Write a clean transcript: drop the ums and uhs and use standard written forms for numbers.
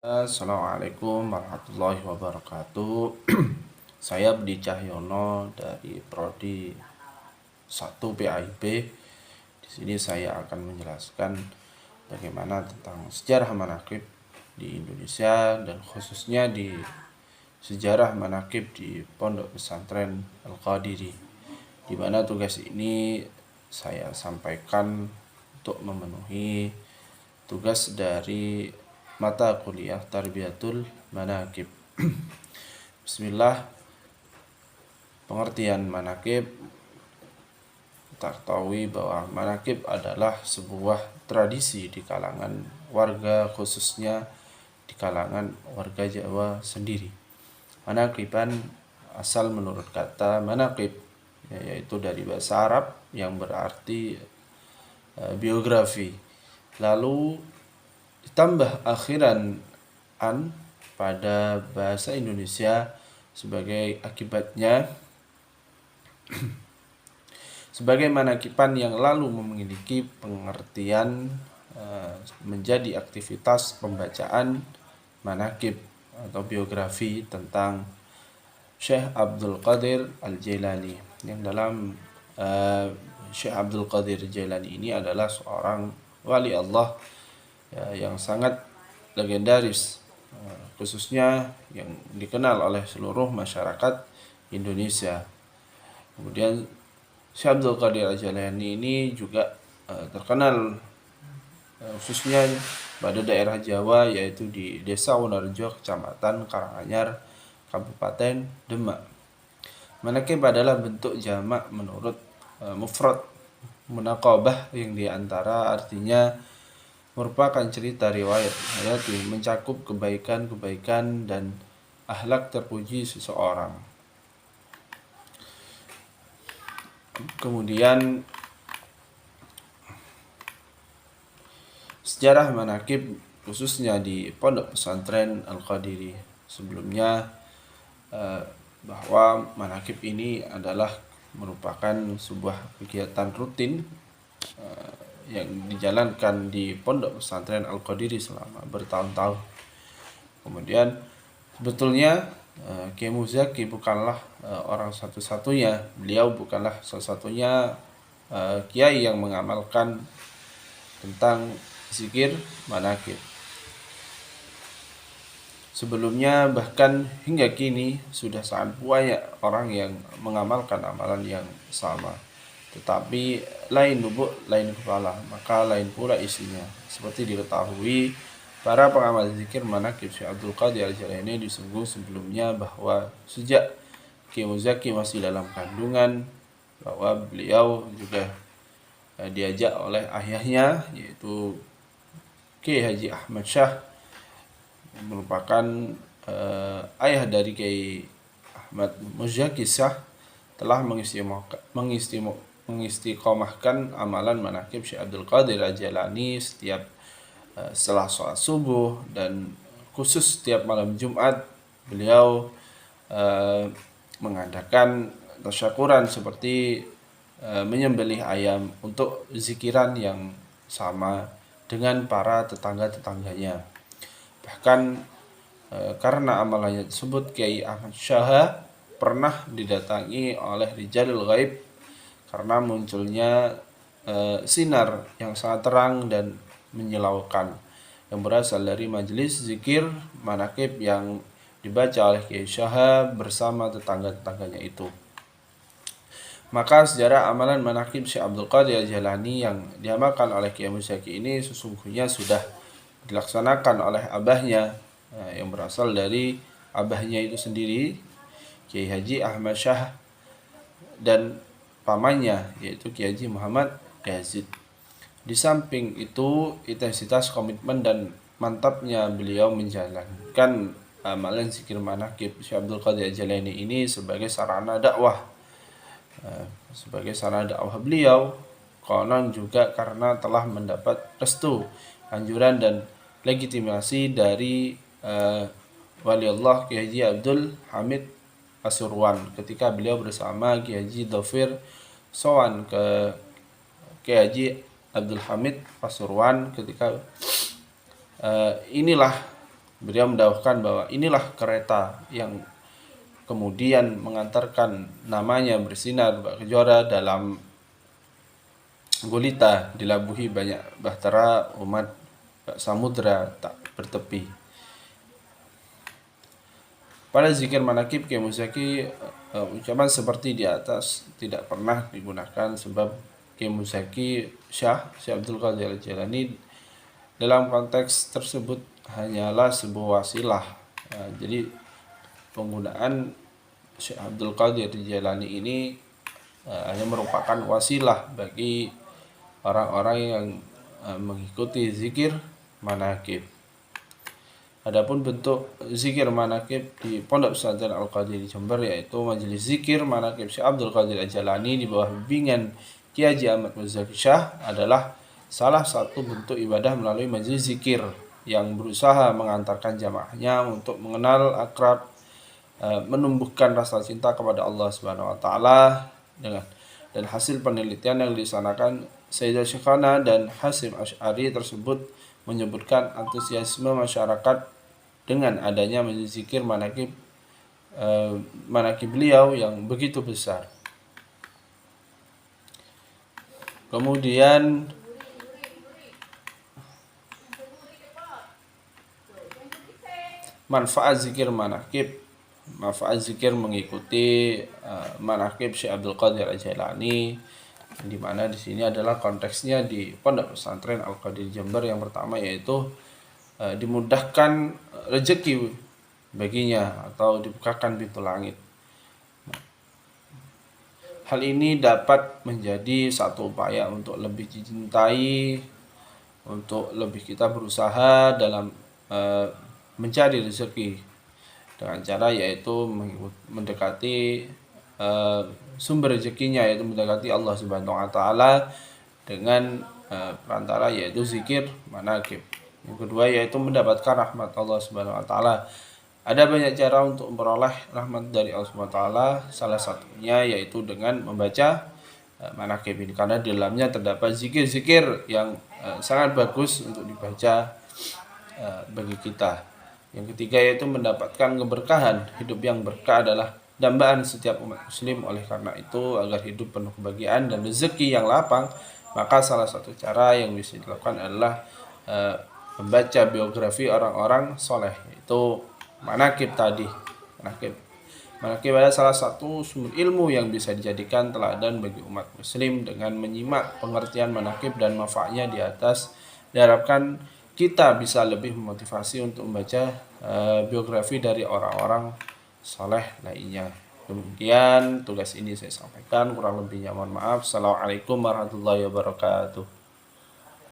Assalamualaikum warahmatullahi wabarakatuh. Saya Budi Cahyono dari Prodi 1 PAIB. Di sini saya akan menjelaskan bagaimana tentang sejarah manaqib di Indonesia dan khususnya di sejarah manaqib di Pondok Pesantren Al-Qadiri, di mana tugas ini saya sampaikan untuk memenuhi tugas dari mata kuliah Tarbiyatul Manaqib. Bismillah. Pengertian manaqib, kita ketahui bahwa manaqib adalah sebuah tradisi di kalangan warga, khususnya di kalangan warga Jawa sendiri. Manaqiban asal menurut kata manaqib, yaitu dari bahasa Arab yang berarti biografi. Lalu ditambah akhiran an pada bahasa Indonesia sebagai akibatnya sebagai manaqiban yang lalu memiliki pengertian menjadi aktivitas pembacaan manaqib atau biografi tentang Syekh Abdul Qadir Al-Jailani, yang dalam Syekh Abdul Qadir Jailani ini adalah seorang wali Allah yang sangat legendaris, khususnya yang dikenal oleh seluruh masyarakat Indonesia. Kemudian Syekh Abdul Qadir Al-Jailani ini juga terkenal khususnya pada daerah Jawa, yaitu di Desa Wonorejo, Kecamatan Karanganyar, Kabupaten Demak. Manaqib adalah bentuk jamak menurut mufrad munaqabah, yang diantara artinya merupakan cerita riwayat hayati, mencakup kebaikan-kebaikan dan akhlak terpuji seseorang. Kemudian sejarah manaqib khususnya di Pondok Pesantren Al-Qadiri. Sebelumnya bahwa manaqib ini adalah merupakan sebuah kegiatan rutin yang dijalankan di Pondok Pesantren Al-Qadiri selama bertahun-tahun. Kemudian sebetulnya Kiai Muzaki bukanlah orang satu-satunya, beliau bukanlah salah-satunya kiai yang mengamalkan tentang zikir manaqib. Sebelumnya bahkan hingga kini sudah sangat banyak orang yang mengamalkan amalan yang sama, tetapi lain lubuk lain kepala, maka lain pula isinya. Seperti diketahui para pengamal zikir manaqib Syekh Abdul Qadir Al-Jailani disinggung sebelumnya bahwa sejak Kiai Muzaki masih dalam kandungan, bahwa beliau juga diajak oleh ayahnya, yaitu Kiai Haji Ahmad Syah, merupakan ayah dari Kiai Ahmad Muzaki Syah, telah mengistiqomahkan amalan manaqib Syekh Abdul Qadir Al-Jailani setiap setelah sholat subuh, dan khusus setiap malam Jumat beliau mengadakan tasyakuran seperti menyembelih ayam untuk zikiran yang sama dengan para tetangga-tetangganya. Bahkan karena amalannya tersebut, Kiai Ahmad Syah pernah didatangi oleh rijalul ghaib karena munculnya sinar yang sangat terang dan menyilaukan yang berasal dari majelis zikir manaqib yang dibaca oleh Kiai Syah bersama tetangga-tetangganya itu. Maka sejarah amalan manaqib Syekh Abdul Qadir Jailani yang diamalkan oleh Kiai Muzaki ini sesungguhnya sudah dilaksanakan oleh abahnya, yang berasal dari abahnya itu sendiri, Kiai Haji Ahmad Syah, dan pamannya yaitu Kiai Haji Muhammad Yazid. Di samping itu, intensitas, komitmen, dan mantapnya beliau menjalankan amalan zikir manaqib Syekh Abdul Qadir Jailani ini sebagai sarana dakwah. Sebagai sarana dakwah beliau, konon juga karena telah mendapat restu, anjuran, dan legitimasi dari wali Allah Kiai Haji Abdul Hamid Pasuruan ketika beliau bersama Kiai Haji Dhafir sowan ke Kiai Haji Abdul Hamid Pasuruan ketika inilah Beliau mendawahkan bahwa inilah kereta yang kemudian mengantarkan namanya bersinar bak kejora dalam gulita, dilabuhi banyak bahtera umat bak samudra tak bertepi. Pada zikir manakib Kiai Muzaki, ucapan seperti di atas tidak pernah digunakan sebab Kiai Muzaki Syekh Abdul Qadir Al-Jailani dalam konteks tersebut hanyalah sebuah wasilah. Jadi penggunaan Syekh Abdul Qadir Al-Jailani ini hanya merupakan wasilah bagi orang-orang yang mengikuti zikir manakib. Adapun bentuk zikir manakib di Pondok Pesantren Al-Qadir Jember yaitu majelis zikir manakib Syekh Abdul Qadir Al-Jailani di bawah bimbingan Kiai Haji Ahmad Muzaki Syah adalah salah satu bentuk ibadah melalui majelis zikir yang berusaha mengantarkan jamaahnya untuk mengenal akrab, menumbuhkan rasa cinta kepada Allah Subhanahu wa taala dan hasil penelitian yang dilaksanakan Sayyidah Syekhana dan Hasim Asy'ari tersebut menyebutkan antusiasme masyarakat dengan adanya majelis zikir manakib beliau yang begitu besar. Kemudian manfaat zikir mengikuti manakib Syekh Abdul Qadir Al-Jailani, di mana di sini adalah konteksnya di Pondok Pesantren Al-Qadir Jember yang pertama yaitu dimudahkan rezeki baginya atau dibukakan pintu langit. Hal ini dapat menjadi satu upaya untuk lebih dicintai, untuk lebih kita berusaha dalam mencari rezeki dengan cara yaitu mendekati sumber rezekinya, yaitu mendekati Allah Subhanahu wa taala dengan perantara yaitu zikir manakib. Yang kedua yaitu mendapatkan rahmat Allah Subhanahu wa taala. Ada banyak cara untuk memperoleh rahmat dari Allah Subhanahu wa taala, salah satunya yaitu dengan membaca manakib ini karena di dalamnya terdapat zikir-zikir yang sangat bagus untuk dibaca bagi kita. Yang ketiga yaitu mendapatkan keberkahan. Hidup yang berkah adalah dambaan setiap umat muslim. Oleh karena itu, agar hidup penuh kebahagiaan dan rezeki yang lapang, maka salah satu cara yang bisa dilakukan adalah membaca biografi orang-orang soleh, yaitu manakib tadi. Manakib adalah salah satu sumber ilmu yang bisa dijadikan teladan bagi umat muslim. Dengan menyimak pengertian manakib dan manfaatnya di atas, diharapkan kita bisa lebih memotivasi untuk membaca biografi dari orang-orang soleh lainnya. Demikian tugas ini saya sampaikan, kurang lebihnya mohon maaf. Assalamualaikum warahmatullahi wabarakatuh.